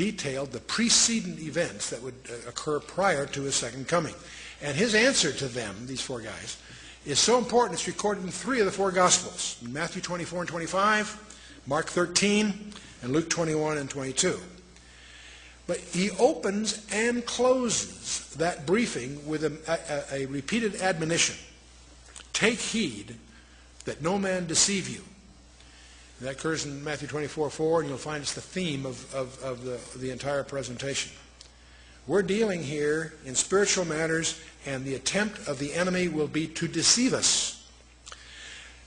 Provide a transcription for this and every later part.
detailed the precedent events that would occur prior to his second coming. And his answer to them, these four guys, is so important it's recorded in 3 of the 4 Gospels, in Matthew 24 and 25, Mark 13, and Luke 21 and 22. But he opens and closes that briefing with a repeated admonition. Take heed that no man deceive you. And that occurs in Matthew 24:4, and you'll find it's the theme of the entire presentation. We're dealing here in spiritual matters, and the attempt of the enemy will be to deceive us.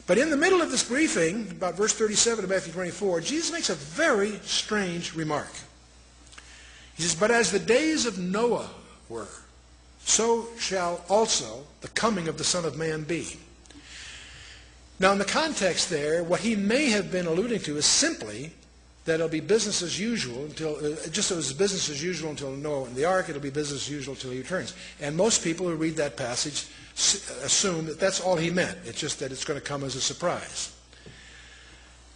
But in the middle of this briefing, about verse 37 of Matthew 24, Jesus makes a very strange remark. He says, but as the days of Noah were, so shall also the coming of the Son of Man be. Now in the context there, what he may have been alluding to is simply that it'll be business as usual until, just as it was business as usual until Noah and the ark, it'll be business as usual until he returns. And most people who read that passage assume that that's all he meant. It's just that it's going to come as a surprise.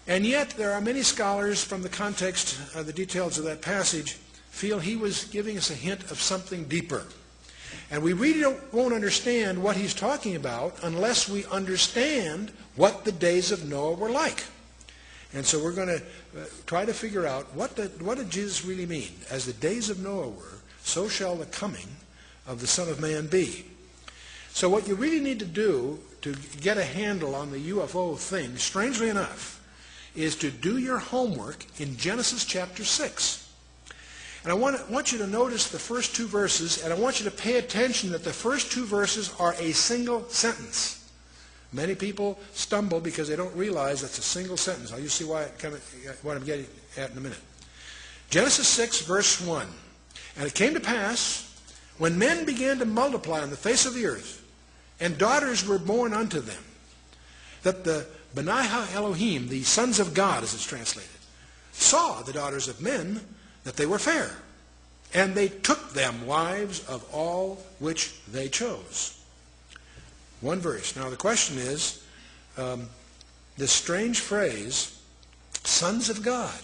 And yet there are many scholars from the context, the details of that passage, feel he was giving us a hint of something deeper. And we really won't understand what he's talking about unless we understand what the days of Noah were like. And so we're going to try to figure out what did Jesus really mean? As the days of Noah were, so shall the coming of the Son of Man be. So what you really need to do to get a handle on the UFO thing, strangely enough, is to do your homework in Genesis chapter 6. And I want you to notice the first 2 verses, and I want you to pay attention that the first 2 verses are a single sentence. Many people stumble because they don't realize that's a single sentence. I'll see what I'm getting at in a minute. Genesis 6, verse 1. And it came to pass, when men began to multiply on the face of the earth, and daughters were born unto them, that the Benai Elohim, the sons of God, as it's translated, saw the daughters of men, that they were fair, and they took them wives of all which they chose. 1 verse. Now the question is, this strange phrase, sons of God,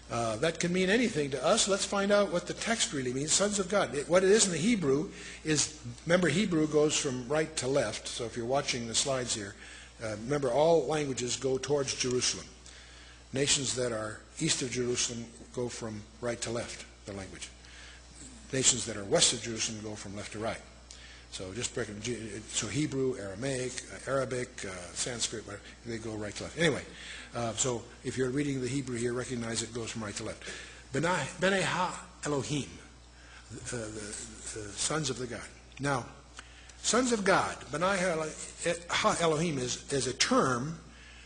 that can mean anything to us. Let's find out what the text really means, sons of God. What it is in the Hebrew is, remember Hebrew goes from right to left, so if you're watching the slides here, remember all languages go towards Jerusalem. Nations that are east of Jerusalem go from right to left, the language. Nations that are west of Jerusalem go from left to right. So just break it. So Hebrew, Aramaic, Arabic, Sanskrit, whatever, they go right to left. Anyway, so if you're reading the Hebrew here, recognize it goes from right to left. Benai Ha Elohim, the sons of the God. Now, sons of God, Benai Ha Elohim is a term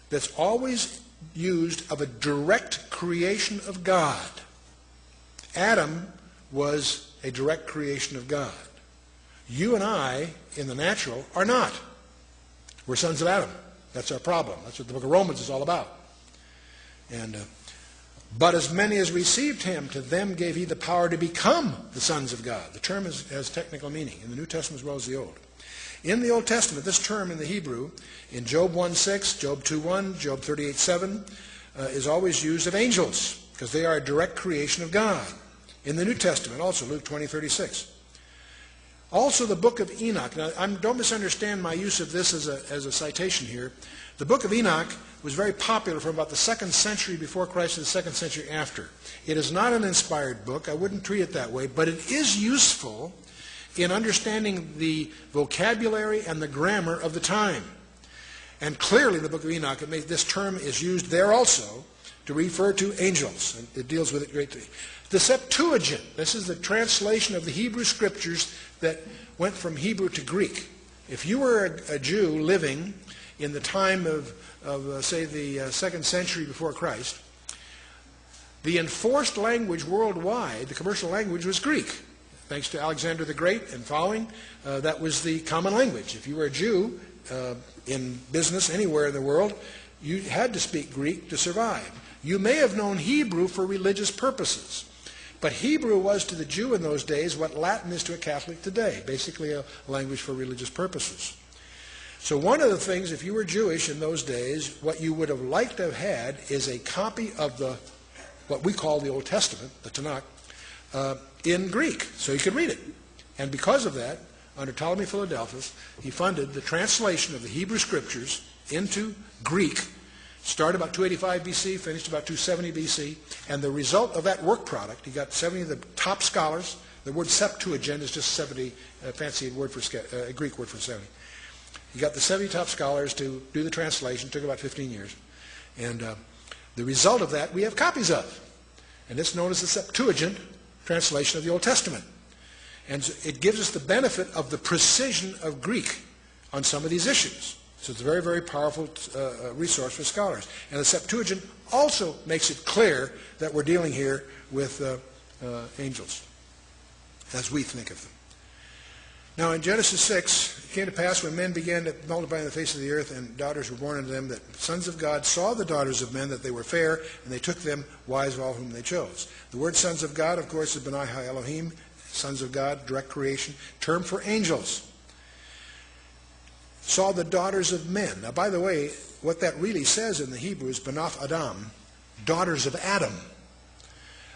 that's always used of a direct creation of God. Adam was a direct creation of God. You and I, in the natural, are not. We're sons of Adam. That's our problem. That's what the book of Romans is all about. And but as many as received him, to them gave he the power to become the sons of God. The term has technical meaning in the New Testament as well as the Old. In the Old Testament, this term in the Hebrew, in Job 1:6, Job 2:1, Job 38:7, is always used of angels, because they are a direct creation of God. In the New Testament, also, Luke 20:36. Also, the book of Enoch. Now, don't misunderstand my use of this as a citation here. The book of Enoch was very popular from about the 2nd century before Christ to the 2nd century after. It is not an inspired book. I wouldn't treat it that way, but it is useful in understanding the vocabulary and the grammar of the time. And clearly in the book of Enoch, this term is used there also to refer to angels. And it deals with it greatly. The Septuagint, this is the translation of the Hebrew scriptures that went from Hebrew to Greek. If you were a Jew living in the time of say, the 2nd century before Christ, the enforced language worldwide, the commercial language, was Greek. Thanks to Alexander the Great and following, that was the common language. If you were a Jew in business anywhere in the world, you had to speak Greek to survive. You may have known Hebrew for religious purposes, but Hebrew was to the Jew in those days what Latin is to a Catholic today, basically a language for religious purposes. So one of the things, if you were Jewish in those days, what you would have liked to have had is a copy of what we call the Old Testament, the Tanakh, in Greek, so he could read it. And because of that, under Ptolemy Philadelphus, he funded the translation of the Hebrew Scriptures into Greek, started about 285 BC, finished about 270 BC, and the result of that work product, he got 70 of the top scholars. The word Septuagint is just 70, a fancy word for a Greek word for 70. He got the 70 top scholars to do the translation. It took about 15 years. And the result of that we have copies of. And it's known as the Septuagint translation of the Old Testament. And it gives us the benefit of the precision of Greek on some of these issues. So it's a very, very powerful resource for scholars. And the Septuagint also makes it clear that we're dealing here with angels, as we think of them. Now in Genesis 6, it came to pass when men began to multiply on the face of the earth, and daughters were born unto them, that sons of God saw the daughters of men, that they were fair, and they took them wives of all whom they chose. The word sons of God, of course, is Benai Ha Elohim, sons of God, direct creation, term for angels. Saw the daughters of men. Now, by the way, what that really says in the Hebrew is Banath Adam, daughters of Adam.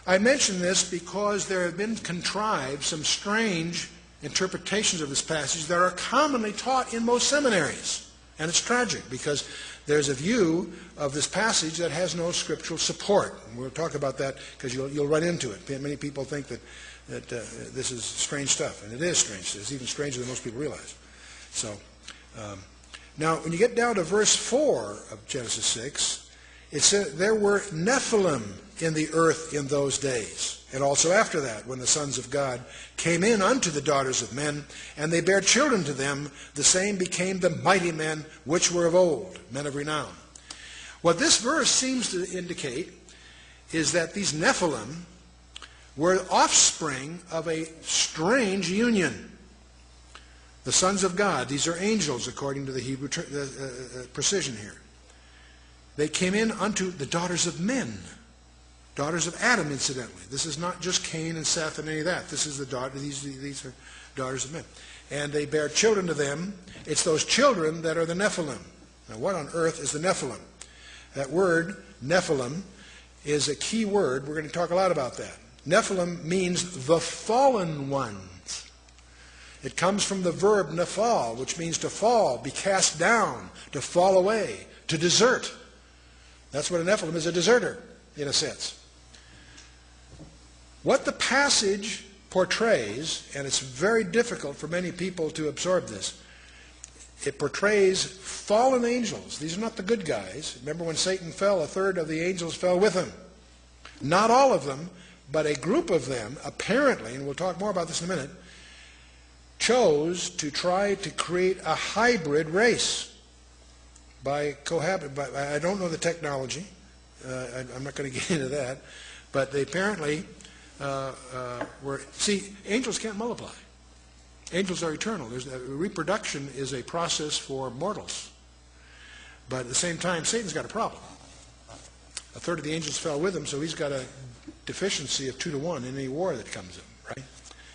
I mention this because there have been contrived some strange interpretations of this passage that are commonly taught in most seminaries. And it's tragic because there's a view of this passage that has no scriptural support. And we'll talk about that because you'll run into it. Many people think that this is strange stuff, and it is strange. It's even stranger than most people realize. So, now when you get down to verse 4 of Genesis 6, it says, there were Nephilim in the earth in those days, and also after that, when the sons of God came in unto the daughters of men, and they bare children to them, the same became the mighty men which were of old, men of renown. What this verse seems to indicate is that these Nephilim were offspring of a strange union. The sons of God, these are angels according to the Hebrew precision here. They came in unto the daughters of men, daughters of Adam, incidentally. This is not just Cain and Seth and any of that. This is the daughter. These are daughters of men, and they bear children to them. It's those children that are the Nephilim. Now, what on earth is the Nephilim? That word Nephilim is a key word. We're going to talk a lot about that. Nephilim means the fallen ones. It comes from the verb nephal, which means to fall, be cast down, to fall away, to desert. That's what a Nephilim is, a deserter, in a sense. What the passage portrays, and it's very difficult for many people to absorb this, it portrays fallen angels. These are not the good guys. Remember when Satan fell, a third of the angels fell with him. Not all of them, but a group of them, apparently, and we'll talk more about this in a minute, chose to try to create a hybrid race by cohabiting. I don't know the technology. I'm not going to get into that. But they apparently were... See, angels can't multiply. Angels are eternal. Reproduction is a process for mortals. But at the same time, Satan's got a problem. A third of the angels fell with him, so he's got a deficiency of 2 to 1 in any war that comes in, right?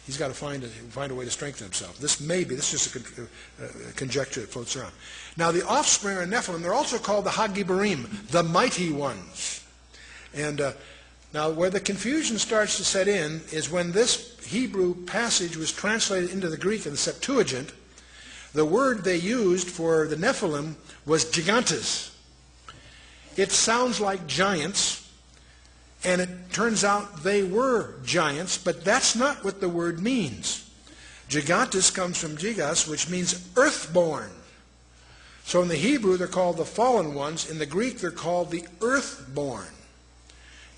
He's got to find a way to strengthen himself. This is just a conjecture that floats around. Now, the offspring of Nephilim, they're also called the Hagibarim, the mighty ones. And now, where the confusion starts to set in is when this Hebrew passage was translated into the Greek in the Septuagint, the word they used for the Nephilim was gigantes. It sounds like giants. And it turns out they were giants, but that's not what the word means. Gigantes comes from gigas, which means earthborn. So in the Hebrew, they're called the fallen ones. In the Greek, they're called the earthborn.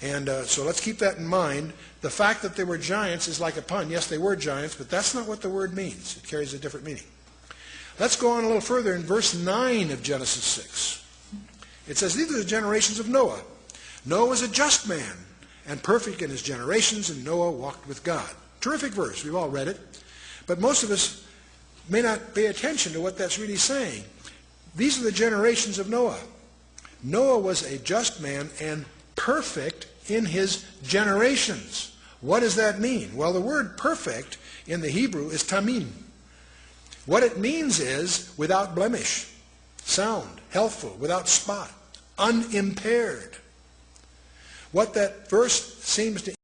And so let's keep that in mind. The fact that they were giants is like a pun. Yes, they were giants, but that's not what the word means. It carries a different meaning. Let's go on a little further in verse 9 of Genesis 6. It says, these are the generations of Noah. Noah was a just man and perfect in his generations, and Noah walked with God. Terrific verse. We've all read it. But most of us may not pay attention to what that's really saying. These are the generations of Noah. Noah was a just man and perfect in his generations. What does that mean? Well, the word perfect in the Hebrew is tamim. What it means is without blemish, sound, healthful, without spot, unimpaired. What that verse seems to